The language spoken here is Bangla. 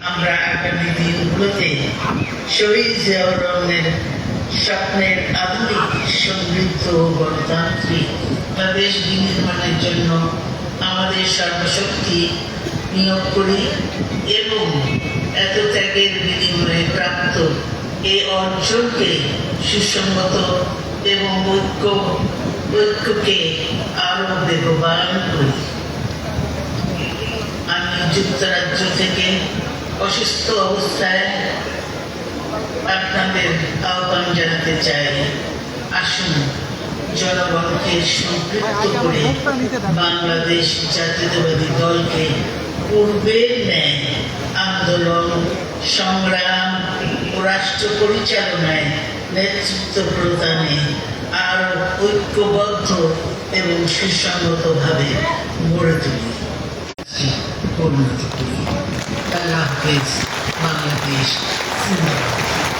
আমরা আগামী দিনগুলোতে শহীদ জিয়াউর রহমানের স্বপ্নের আধুনিক সমৃদ্ধ গণতান্ত্রিক বাংলাদেশ বিনির্মাণের জন্য আমাদের সর্বশক্তি নিয়োগ করি এবং এত ত্যাগের বিনিময়ে প্রাপ্ত এই অর্জনকে সুসংগত এবং ঐক্যকে আরো বেগবান করি। আমি যুক্তরাজ্য থেকে অসুস্থ অবস্থায় আপনাদের আহ্বান জানাতে চাই, আসুন জনগণকে সম্পৃক্ত করে বাংলাদেশ জাতীয়তাবাদী দলকে পূর্বের ন্যায় আন্দোলন, সংগ্রাম ও রাষ্ট্র পরিচালনায় নেতৃত্ব প্রদানে আরো ঐক্যবদ্ধ এবং সুসংগতভাবে গড়ে তুলি, পরিণত করি। আল্লাহ হাফেজ। বাংলাদেশ জিন্দাবাদ।